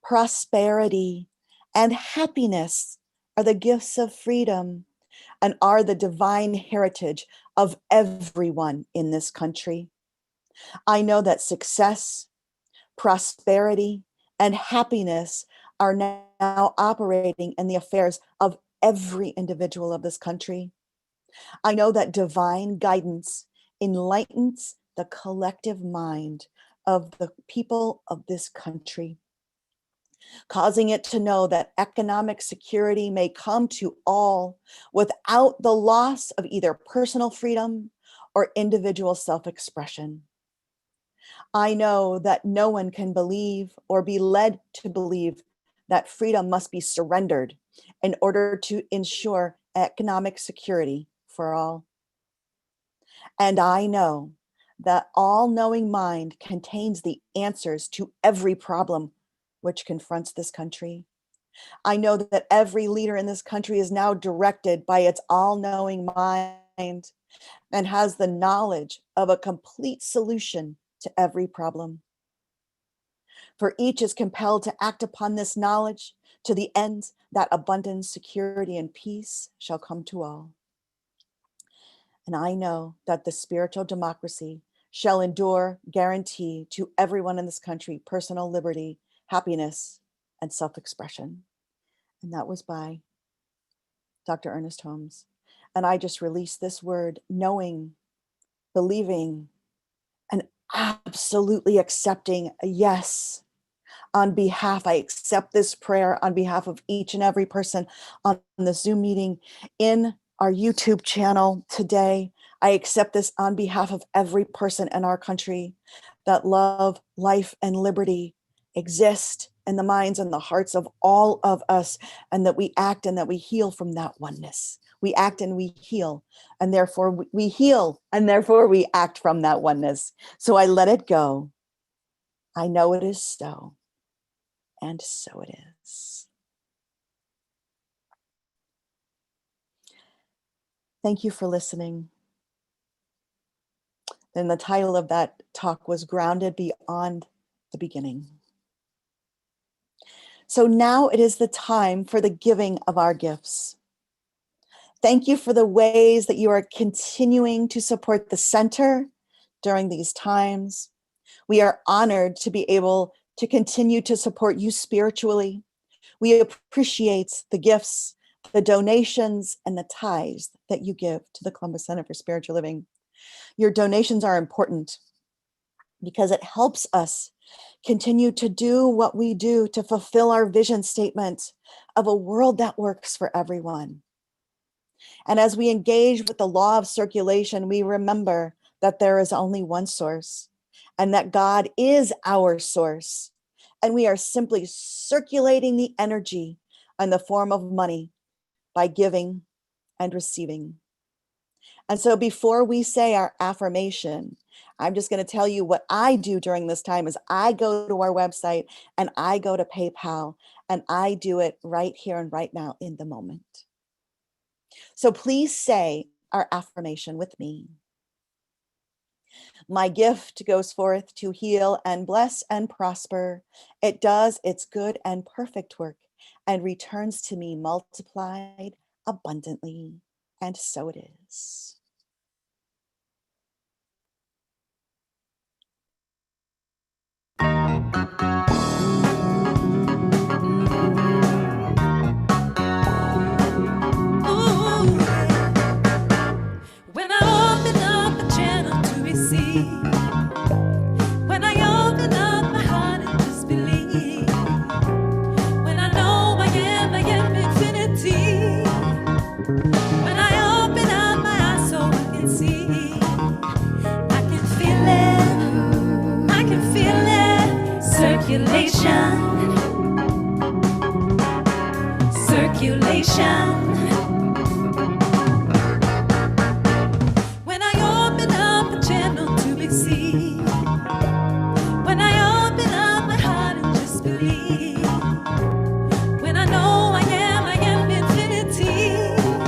prosperity, and happiness are the gifts of freedom and are the divine heritage of everyone in this country. I know that success, prosperity, and happiness are now operating in the affairs of every individual of this country. I know that divine guidance enlightens the collective mind of the people of this country, causing it to know that economic security may come to all without the loss of either personal freedom or individual self-expression. I know that no one can believe or be led to believe that freedom must be surrendered in order to ensure economic security for all. And I know that all-knowing mind contains the answers to every problem which confronts this country. I know that every leader in this country is now directed by its all-knowing mind and has the knowledge of a complete solution to every problem. For each is compelled to act upon this knowledge to the end that abundance, security, and peace shall come to all. And I know that the spiritual democracy shall endure, guarantee to everyone in this country personal liberty, happiness, and self-expression. And that was by Dr. Ernest Holmes. And I just released this word, knowing, believing, and absolutely accepting a yes. On behalf, I accept this prayer on behalf of each and every person on the Zoom meeting, in our YouTube channel today. I accept this on behalf of every person in our country, that love, life, and liberty exist in the minds and the hearts of all of us, and that we act and that we heal from that oneness. We act and we heal, and therefore we heal, and therefore we act from that oneness. So I let it go. I know it is so, and so it is. Thank you for listening. And the title of that talk was Grounded Beyond the Beginning. So now it is the time for the giving of our gifts. Thank you for the ways that you are continuing to support the center during these times. We are honored to be able to continue to support you spiritually. We appreciate the gifts, the donations, and the tithes that you give to the Columbus Center for Spiritual Living. Your donations are important because it helps us continue to do what we do to fulfill our vision statement of a world that works for everyone. And as we engage with the law of circulation, we remember that there is only one source, and that God is our source. And we are simply circulating the energy in the form of money by giving and receiving. And so before we say our affirmation, I'm just going to tell you what I do during this time is I go to our website and I go to PayPal, and I do it right here and right now in the moment. So please say our affirmation with me. My gift goes forth to heal and bless and prosper. It does its good and perfect work and returns to me multiplied abundantly. And so it is. When I open up a channel to receive, when I open up my heart and just believe, when I know I am infinity, when I open up my eyes so I can see, I can feel it, I can feel it, circulation, circulation. When I know I am infinity,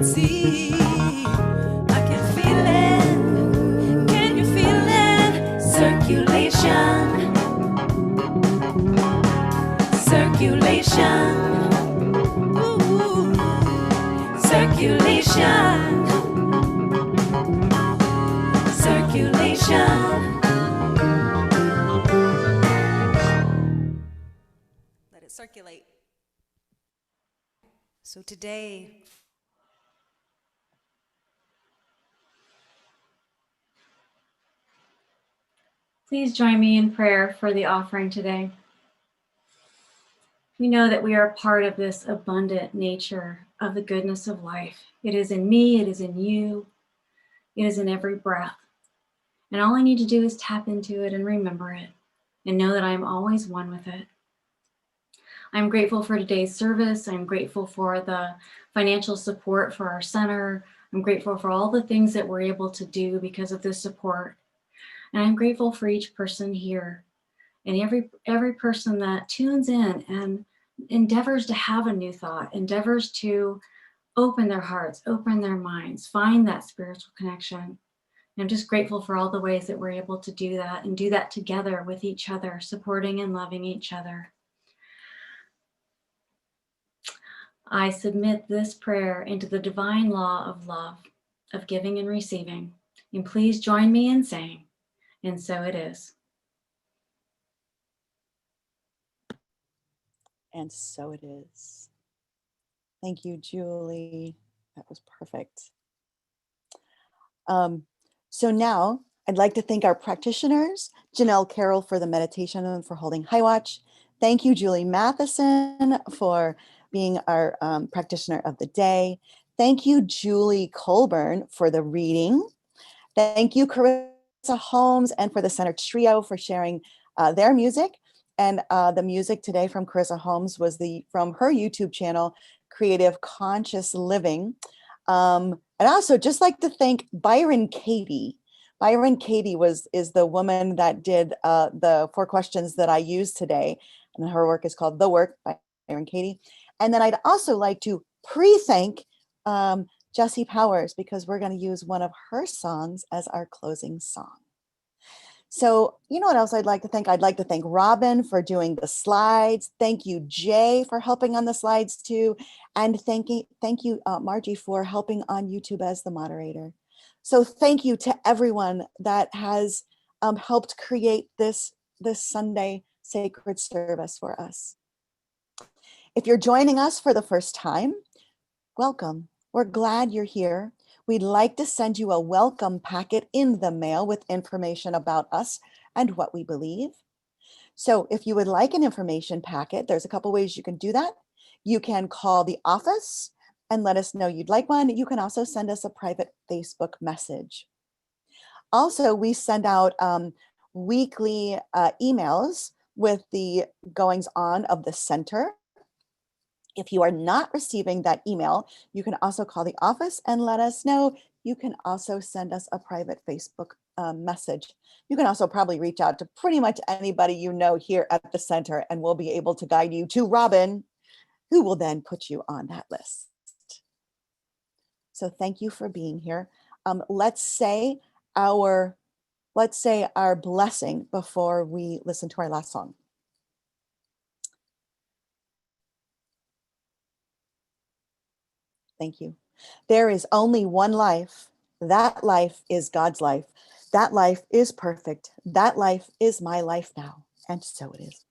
can see. I can feel it. Can you feel it? Circulation. Circulation. Ooh. Circulation. Circulation. Let it circulate. So today, Please join me in prayer for the offering today. We know that we are part of this abundant nature of the goodness of life. It is in me, it is in you, it is in every breath. And all I need to do is tap into it and remember it and know that I am always one with it. I'm grateful for today's service. I'm grateful for the financial support for our center. I'm grateful for all the things that we're able to do because of this support. And I'm grateful for each person here and every person that tunes in and endeavors to have a new thought, endeavors to open their hearts, open their minds, find that spiritual connection. And I'm just grateful for all the ways that we're able to do that and do that together with each other, supporting and loving each other. I submit this prayer into the divine law of love, of giving and receiving. And please join me in saying, and so it is. And so it is. Thank you, Julie. That was perfect. So now I'd like to thank our practitioners, Janelle Carroll for the meditation and for holding High Watch. Thank you, Julie Matheson, for being our practitioner of the day. Thank you, Julie Colburn, for the reading. Thank you, Carissa Holmes, and for the Center Trio for sharing their music. And the music today from Carissa Holmes was from her YouTube channel, Creative Conscious Living. And also just like to thank Byron Katie. Byron Katie is the woman that did the 4 questions that I used today. And her work is called The Work by Byron Katie. And then I'd also like to pre-thank Jessie Powers because we're going to use one of her songs as our closing song. So you know what else I'd like to thank? I'd like to thank Robin for doing the slides. Thank you, Jay, for helping on the slides too. And thank you, Margie, for helping on YouTube as the moderator. So thank you to everyone that has helped create this Sunday sacred service for us. If you're joining us for the first time, welcome. We're glad you're here. We'd like to send you a welcome packet in the mail with information about us and what we believe. So if you would like an information packet, there's a couple ways you can do that. You can call the office and let us know you'd like one. You can also send us a private Facebook message. Also, we send out weekly emails with the goings on of the center. If you are not receiving that email, you can also call the office and let us know. You can also send us a private Facebook message. You can also probably reach out to pretty much anybody you know here at the center, and we'll be able to guide you to Robin, who will then put you on that list. So thank you for being here. Let's say our blessing before we listen to our last song. Thank you. There is only one life. That life is God's life. That life is perfect. That life is my life now. And so it is.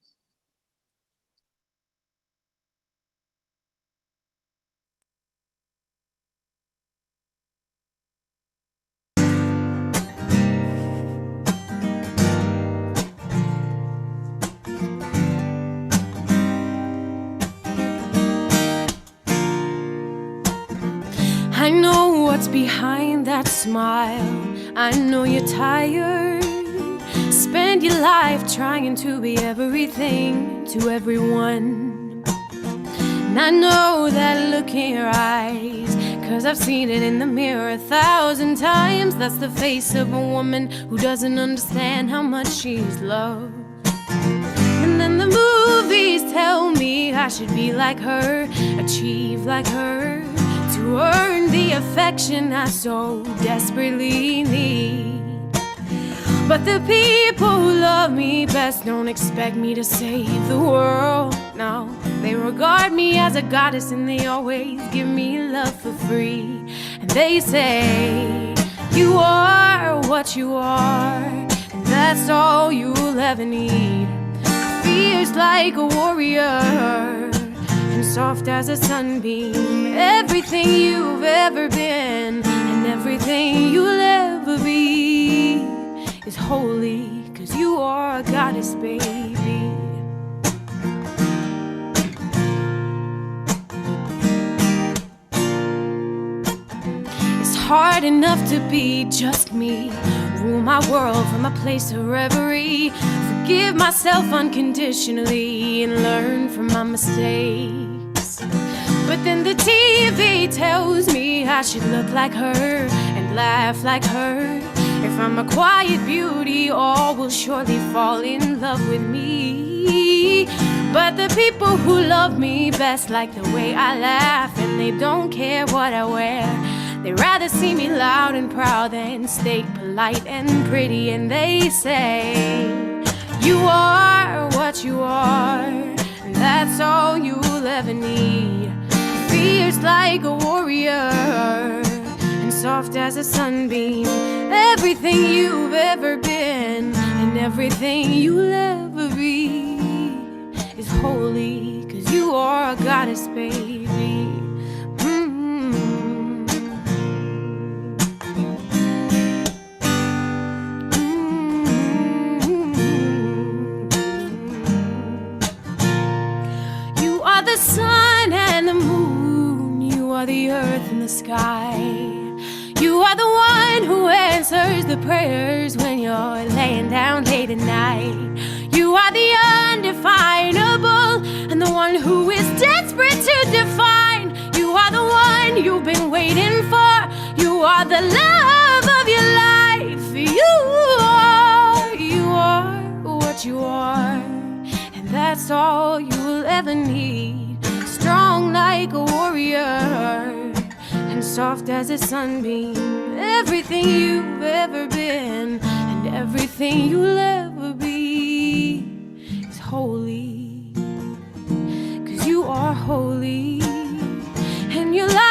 I know what's behind that smile. I know you're tired. Spend your life trying to be everything to everyone. And I know that look in your eyes, 'cause I've seen it in the mirror 1,000 times. That's the face of a woman who doesn't understand how much she's loved. And then the movies tell me I should be like her, achieve like her, to to earn the affection I so desperately need. But the people who love me best don't expect me to save the world. No, they regard me as a goddess and they always give me love for free. And they say, you are what you are, and that's all you'll ever need. Fierce like a warrior and soft as a sunbeam. Everything you've ever been and everything you'll ever be is holy, 'cause you are a goddess, baby. It's hard enough to be just me, rule my world from a place of reverie, forgive myself unconditionally and learn from my mistakes. But then the TV tells me I should look like her and laugh like her. If I'm a quiet beauty, all will surely fall in love with me. But the people who love me best like the way I laugh, and they don't care what I wear. They rather see me loud and proud than stay polite and pretty. And they say, you are what you are, and that's all you'll ever need. Fierce like a warrior and soft as a sunbeam. Everything you've ever been and everything you'll ever be is holy, 'cause you are a goddess, baby. You are the sun and the moon, you are the earth and the sky. You are the one who answers the prayers when you're laying down late at night. You are the undefinable and the one who is desperate to define. You are the one you've been waiting for. You are the love of your life. You are what you are, and that's all you'll ever need. Strong like a warrior and soft as a sunbeam. Everything you've ever been and everything you'll ever be is holy, 'cause you are holy, and your life